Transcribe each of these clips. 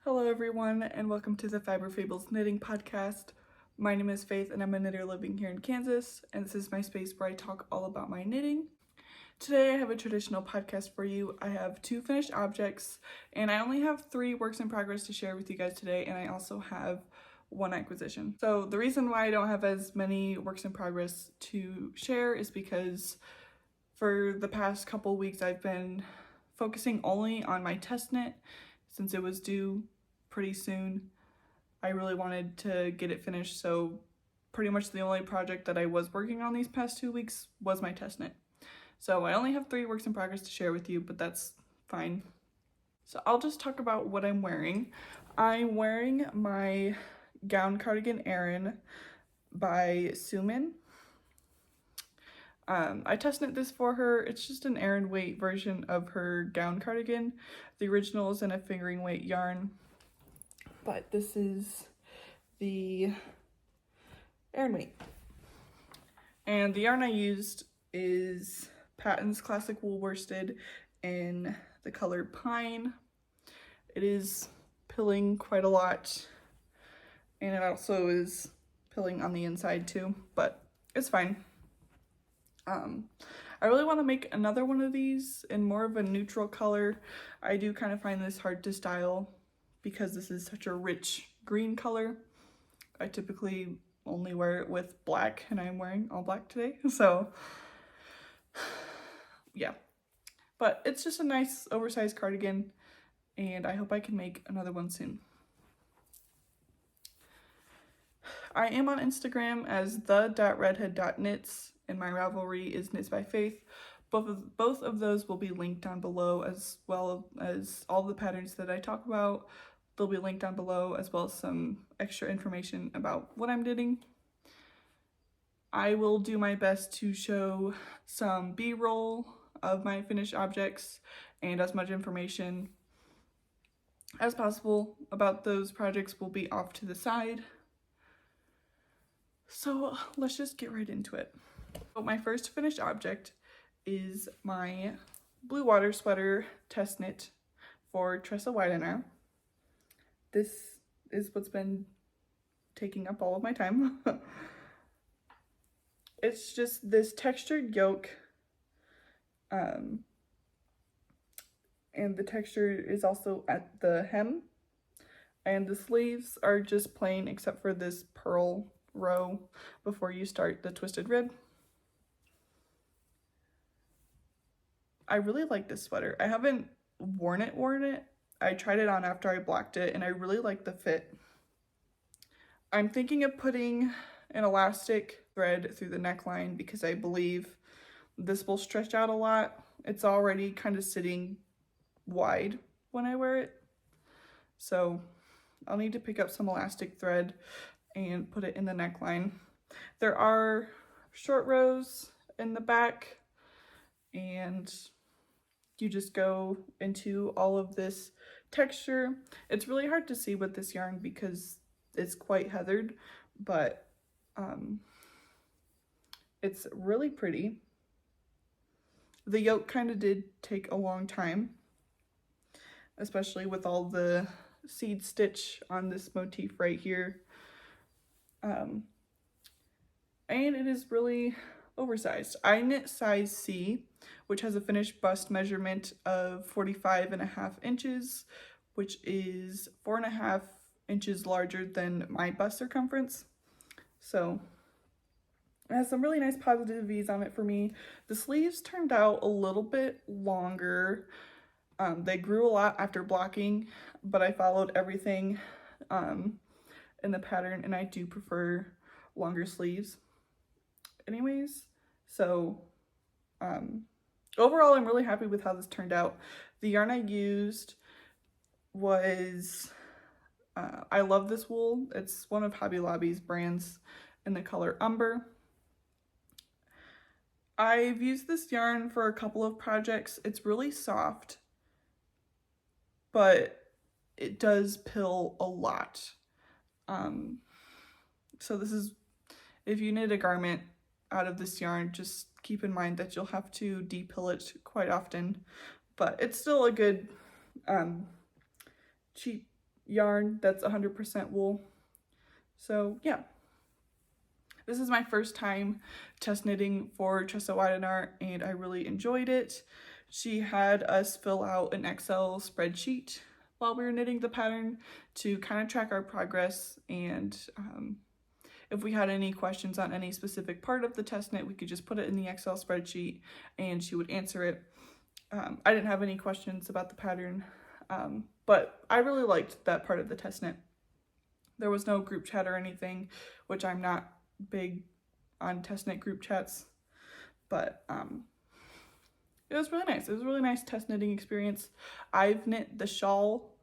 Hello everyone, and welcome to the Fables Knitting Podcast. My name is Faith, and I'm a knitter living here in Kansas, and this is my space where I talk all about my knitting. Today I have a traditional podcast for you. I have 2 finished objects, and I only have 3 works in progress to share with you guys today, and I also have 1 acquisition. So the reason why I don't have as many works in progress to share is because for the past couple weeks I've been focusing only on my test knit since it was due pretty soon. I really wanted to get it finished, so pretty much the only project that I was working on these past 2 weeks was my test knit. So I only have 3 works in progress to share with you, but that's fine. So I'll just talk about what I'm wearing. I'm wearing my gown cardigan Erin by Sumin. I test knit this for her. It's just an Erin weight version of her gown cardigan. The original is in a fingering weight yarn, but this is the Erin weight. And the yarn I used is Patton's Classic Wool Worsted in the color Pine. It is pilling quite a lot, and it also is pilling on the inside too, but it's fine. I really want to make another one of these in more of a neutral color. I do kind of find this hard to style because this is such a rich green color. I typically only wear it with black, and I'm wearing all black today, so yeah. But it's just a nice oversized cardigan, and I hope I can make another one soon. I am on Instagram as the.redhead.knits, and my Ravelry is Knits by Faith. Both of those will be linked down below, as well as all the patterns that I talk about. They'll be linked down below, as well as some extra information about what I'm knitting. I will do my best to show some B-roll of my finished objects and as much information as possible about those projects will be off to the side. So let's just get right into it. So my first finished object is my blue water sweater test knit for Tressa Widener. This is what's been taking up all of my time. It's just this textured yoke, and the texture is also at the hem, and the sleeves are just plain except for this pearl row before you start the twisted rib. I really like this sweater. I haven't worn it. I tried it on after I blocked it, and I really like the fit. I'm thinking of putting an elastic thread through the neckline because I believe this will stretch out a lot. It's already kind of sitting wide when I wear it, so I'll need to pick up some elastic thread and put it in the neckline. There are short rows in the back, and you just go into all of this texture. It's really hard to see with this yarn because it's quite heathered, but it's really pretty. The yoke kind of did take a long time, especially with all the seed stitch on this motif right here. And it is really oversized. I knit size C, which has a finished bust measurement of 45.5 inches, which is 4.5 inches larger than my bust circumference. So it has some really nice positive V's on it for me. The sleeves turned out a little bit longer. They grew a lot after blocking, but I followed everything in the pattern, and I do prefer longer sleeves anyways. So overall, I'm really happy with how this turned out. The yarn I used was, I love this wool. It's one of Hobby Lobby's brands in the color Umber. I've used this yarn for a couple of projects. It's really soft, but it does pill a lot. So this is, if you knit a garment out of this yarn, just keep in mind that you'll have to depill it quite often, but it's still a good cheap yarn that's 100% wool. So yeah, this is my first time test knitting for Tressa Weidenaar, and I really enjoyed it. She had us fill out an Excel spreadsheet while we were knitting the pattern to kind of track our progress, and if we had any questions on any specific part of the test knit, we could just put it in the Excel spreadsheet and she would answer it. I didn't have any questions about the pattern, but I really liked that part of the test knit. There was no group chat or anything, which I'm not big on test knit group chats, but it was really nice. It was a really nice test knitting experience. I've knit the shawl,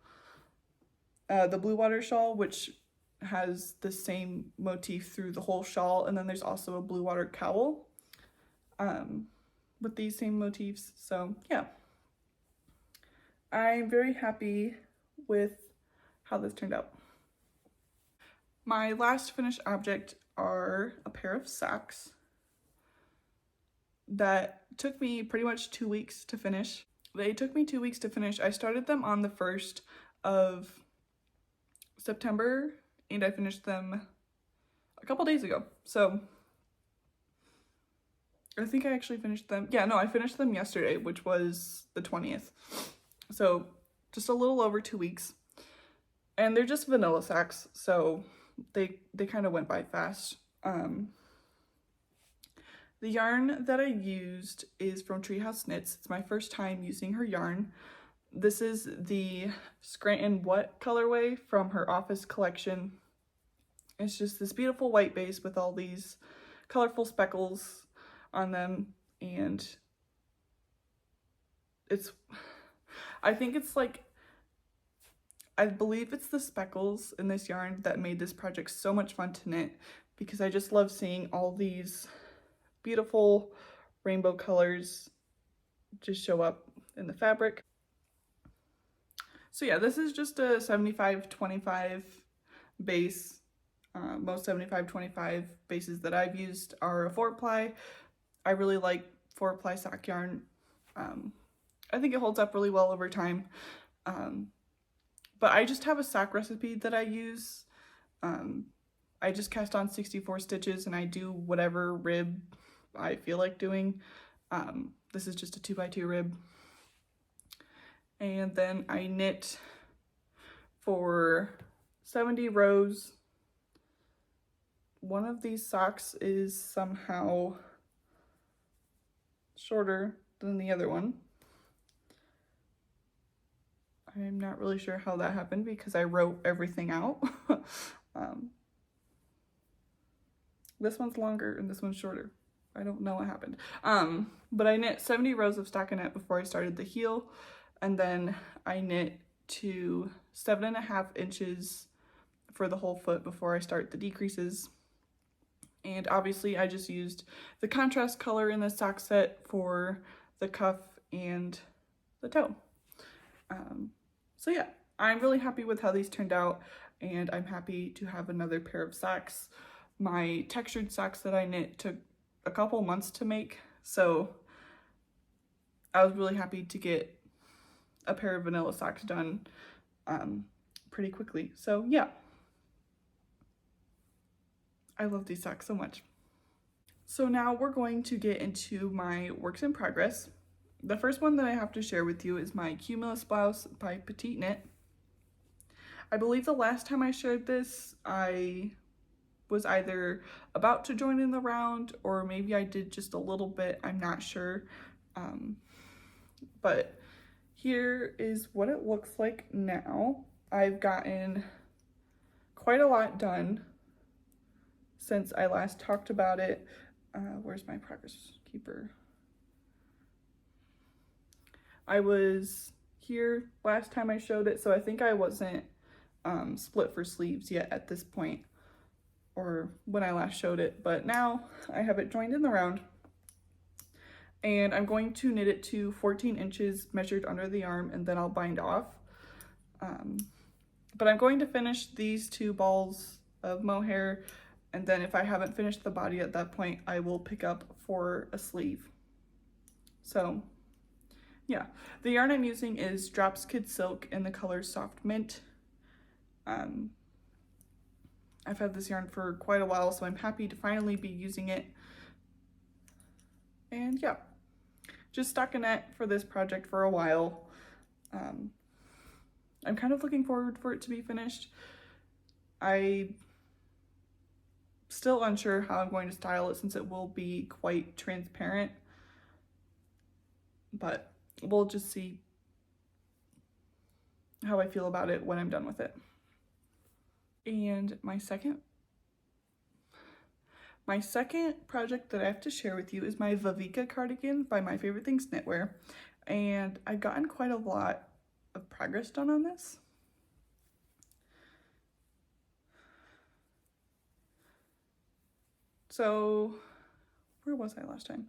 the blue water shawl, which has the same motif through the whole shawl, and then there's also a blue water cowl with these same motifs. So yeah, I'm very happy with how this turned out. My last finished object are a pair of socks that took me pretty much 2 weeks to finish. They took me 2 weeks to finish. I started them on the 1st of September and I finished them a couple days ago. So I think I actually finished them. Yeah, no, I finished them yesterday, which was the 20th. So just a little over 2 weeks. And they're just vanilla socks, so they kind of went by fast. The yarn that I used is from Treehouse Knits. It's my first time using her yarn. This is the Scranton What colorway from her Office collection. It's just this beautiful white base with all these colorful speckles on them, and I think it's like, I believe it's the speckles in this yarn that made this project so much fun to knit, because I just love seeing all these beautiful rainbow colors just show up in the fabric. So yeah, this is just a 75-25 base. Most 75-25 bases that I've used are a 4-ply. I really like 4-ply sock yarn. I think it holds up really well over time. But I just have a sock recipe that I use. I just cast on 64 stitches and I do whatever rib I feel like doing. This is just a 2x2 rib. And then I knit for 70 rows. One of these socks is somehow shorter than the other one. I'm not really sure how that happened because I wrote everything out. This one's longer and this one's shorter. I don't know what happened. But I knit 70 rows of stockinette before I started the heel, and then I knit to 7.5 inches for the whole foot before I start the decreases. And obviously I just used the contrast color in the sock set for the cuff and the toe. So yeah, I'm really happy with how these turned out, and I'm happy to have another pair of socks. My textured socks that I knit took a couple months to make, so I was really happy to get a pair of vanilla socks done pretty quickly. So yeah, I love these socks so much. So now we're going to get into my works in progress. The first one that I have to share with you is my Cumulus blouse by Petite Knit. I believe the last time I shared this, I was either about to join in the round or maybe I did just a little bit, I'm not sure. But here is what it looks like now. I've gotten quite a lot done since I last talked about it. Where's my progress keeper? I was here last time I showed it, so I think I wasn't split for sleeves yet at this point, or when I last showed it, but now I have it joined in the round, and I'm going to knit it to 14 inches measured under the arm, and then I'll bind off. But I'm going to finish these 2 balls of mohair, and then if I haven't finished the body at that point, I will pick up for a sleeve. So yeah, the yarn I'm using is Drops Kid Silk in the color Soft Mint. I've had this yarn for quite a while, so I'm happy to finally be using it. And yeah, just stockinette for this project for a while. I'm kind of looking forward for it to be finished. I still unsure how I'm going to style it since it will be quite transparent, but we'll just see how I feel about it when I'm done with it. And my second project that I have to share with you is my Viveka cardigan by My Favorite Things Knitwear, and I've gotten quite a lot of progress done on this. So where was I last time?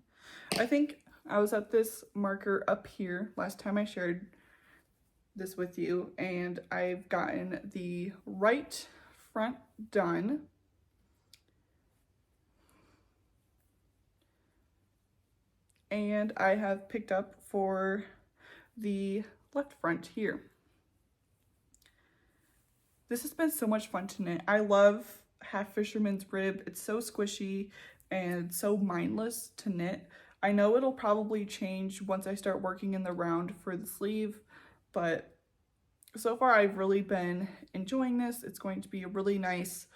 I think I was at this marker up here last time I shared this with you, and I've gotten the right front done. And I have picked up for the left front here. This has been so much fun to knit. I love half fisherman's rib. It's so squishy and so mindless to knit. I know it'll probably change once I start working in the round for the sleeve, but so far I've really been enjoying this. It's going to be a really nice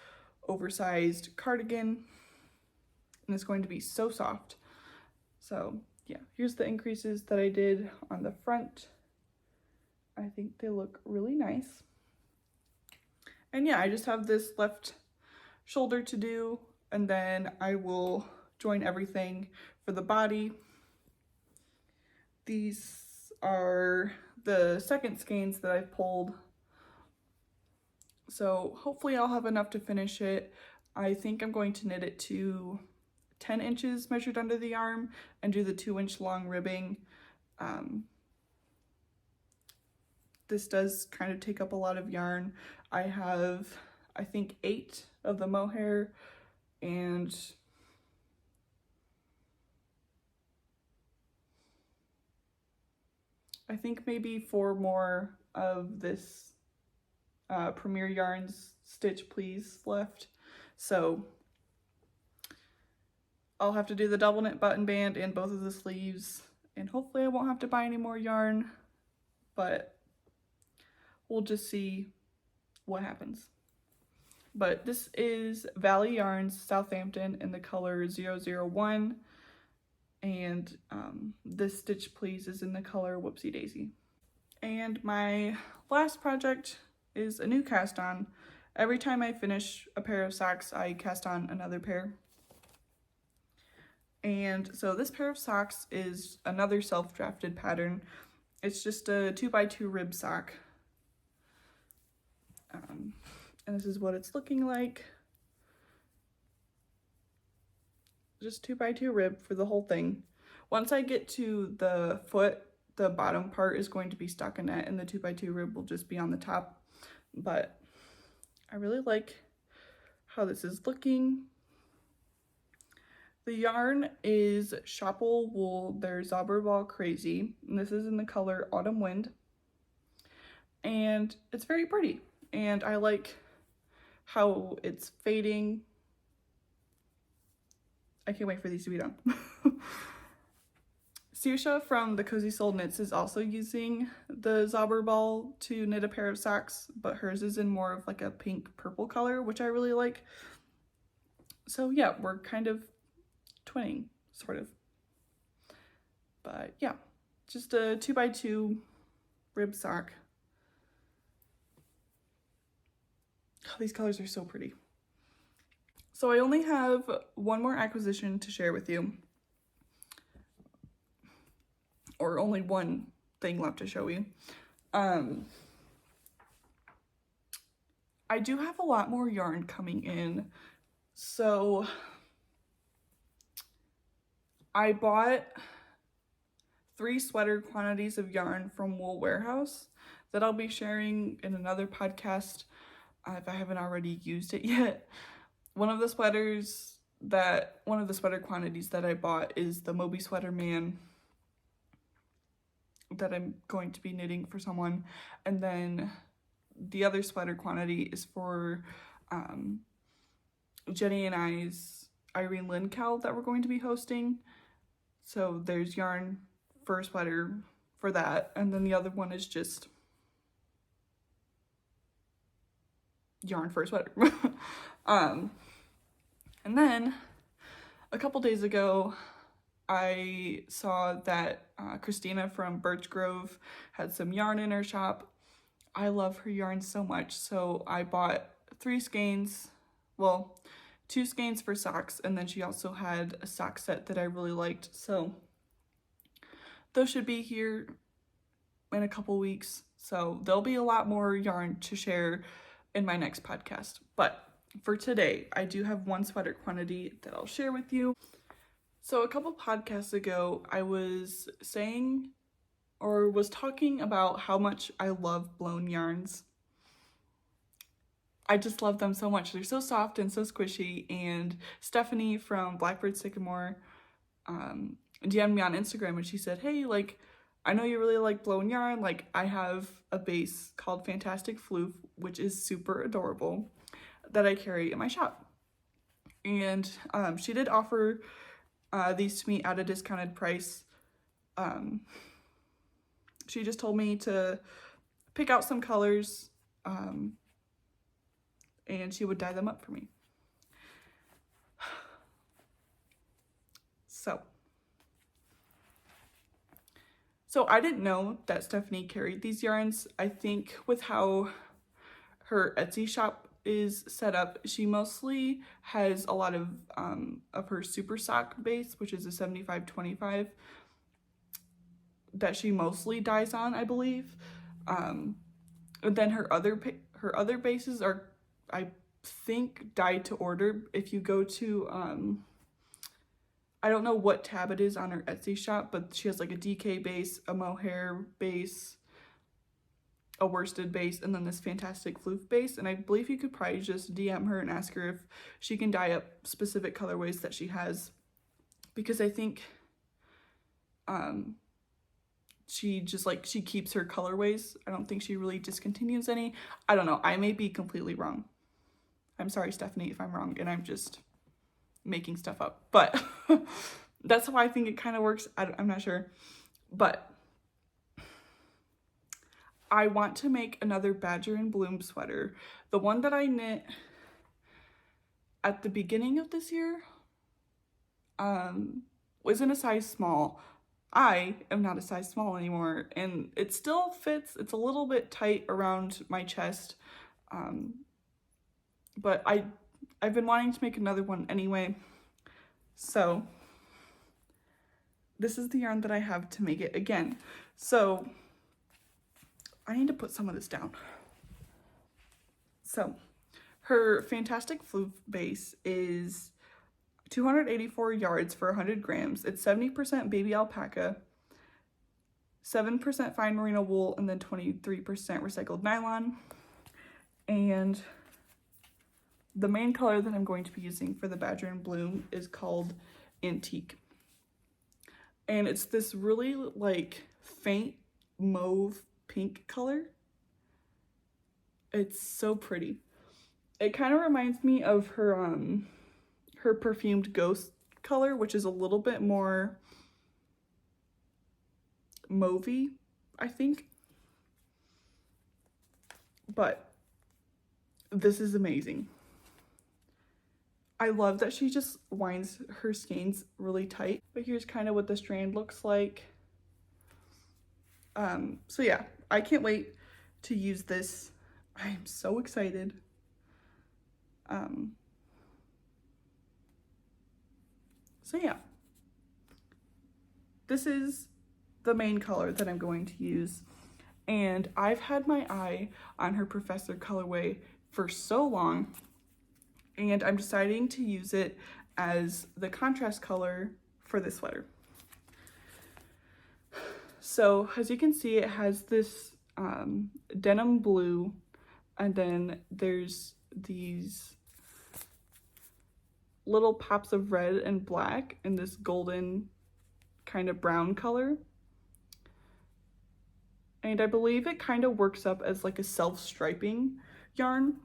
oversized cardigan, and it's going to be so soft. So yeah, here's the increases that I did on the front. I think they look really nice. And yeah, I just have this left shoulder to do, and then I will join everything for the body. These are the second skeins that I've pulled, so hopefully I'll have enough to finish it. I think I'm going to knit it to 10 inches measured under the arm and do the 2-inch long ribbing. This does kind of take up a lot of yarn. I have, I think, 8 of the mohair and I think maybe 4 more of this Premier Yarns Stitch Please left. So I'll have to do the double knit button band and both of the sleeves, and hopefully I won't have to buy any more yarn, but we'll just see what happens. But this is Valley Yarns Southampton in the color 001, and this Stitch Please is in the color Whoopsie Daisy. And my last project is a new cast on. Every time I finish a pair of socks, I cast on another pair. And so this pair of socks is another self-drafted pattern. It's just a 2x2 rib sock. And this is what it's looking like. Just 2x2 rib for the whole thing. Once I get to the foot, the bottom part is going to be stockinette and the 2x2 rib will just be on the top. But I really like how this is looking. The yarn is Schoppel wool, their Zauberball Crazy, and this is in the color Autumn Wind. And it's very pretty, and I like how it's fading. I can't wait for these to be done. Saoirse from the Cozy Soul Knits is also using the Zauberball to knit a pair of socks, but hers is in more of like a pink purple color, which I really like. So yeah, we're kind of twinning, sort of. But yeah, just a 2x2 rib sock. Oh, these colors are so pretty. So I only have one more acquisition to share with you. Or only one thing left to show you. I do have a lot more yarn coming in. So I bought 3 sweater quantities of yarn from Wool Warehouse that I'll be sharing in another podcast if I haven't already used it yet. One of the sweater quantities that I bought is the Moby Sweater Man that I'm going to be knitting for someone, and then the other sweater quantity is for Jenny and I's Irene Lynn Cal that we're going to be hosting. So there's yarn for a sweater for that, and then the other one is just yarn for a sweater. And then a couple days ago, I saw that Christina from Birch Grove had some yarn in her shop. I love her yarn so much, so I bought 3 skeins, well, 2 skeins for socks, and then she also had a sock set that I really liked, so those should be here in a couple weeks, so there'll be a lot more yarn to share in my next podcast. But for today, I do have 1 sweater quantity that I'll share with you. So a couple podcasts ago, I was saying or was talking about how much I love blown yarns. I just love them so much. They're so soft and so squishy, and Stephanie from Blackbird Sycamore DM'd me on Instagram and she said, hey, like, I know you really like blown yarn. Like, I have a base called Fantastic Floof, which is super adorable, that I carry in my shop. And she did offer these to me at a discounted price. She just told me to pick out some colors and she would dye them up for me. So I didn't know that Stephanie carried these yarns. I think with how her Etsy shop is set up, she mostly has a lot of her super sock base, which is a 75-25, that she mostly dyes on, I believe. And then her other bases are, I think, dyed to order. If you go to I don't know what tab it is on her Etsy shop, but she has like a DK base, a mohair base, a worsted base, and then this Fantastic Floof base. And I believe you could probably just DM her and ask her if she can dye up specific colorways that she has, because I think she just she keeps her colorways. I don't think she really discontinues any. I don't know. I may be completely wrong. I'm sorry, Stephanie, if I'm wrong and I'm just making stuff up, but that's how I think it kind of works. I'm not sure, but I want to make another Badger and Bloom sweater. The one that I knit at the beginning of this year was in a size small. I am not a size small anymore, and it still fits. It's a little bit tight around my chest, but I've been wanting to make another one anyway, so this is the yarn that I have to make it again. So I need to put some of this down. So her Fantastic Floof base is 284 yards for 100 grams. It's 70% baby alpaca, 7% fine merino wool, and then 23% recycled nylon. And the main color that I'm going to be using for the Badger and Bloom is called Antique. And it's this really faint mauve pink color. It's so pretty. It kind of reminds me of her perfumed Ghost color, which is a little bit more mauvey, I think. But this is amazing. I love that she just winds her skeins really tight. But here's kind of what the strand looks like. So yeah, I can't wait to use this. I am so excited. So yeah, this is the main color that I'm going to use. And I've had my eye on her Professor colorway for so long, and I'm deciding to use it as the contrast color for this sweater. So as you can see, it has this denim blue, and then there's these little pops of red and black and this golden kind of brown color. and I believe it kind of works up as like a self-striping yarn.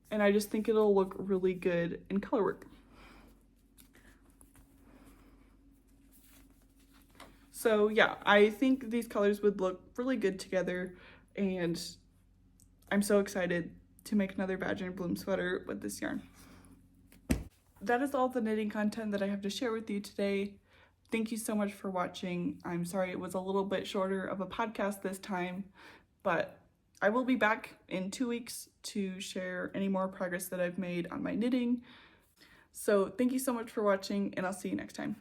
And I just think it'll look really good in color work. So yeah, I think these colors would look really good together, and I'm so excited to make another Badger and Bloom sweater with this yarn. That is all the knitting content that I have to share with you today. Thank you so much for watching. I'm sorry it was a little bit shorter of a podcast this time, but I will be back in 2 weeks to share any more progress that I've made on my knitting. So thank you so much for watching, and I'll see you next time.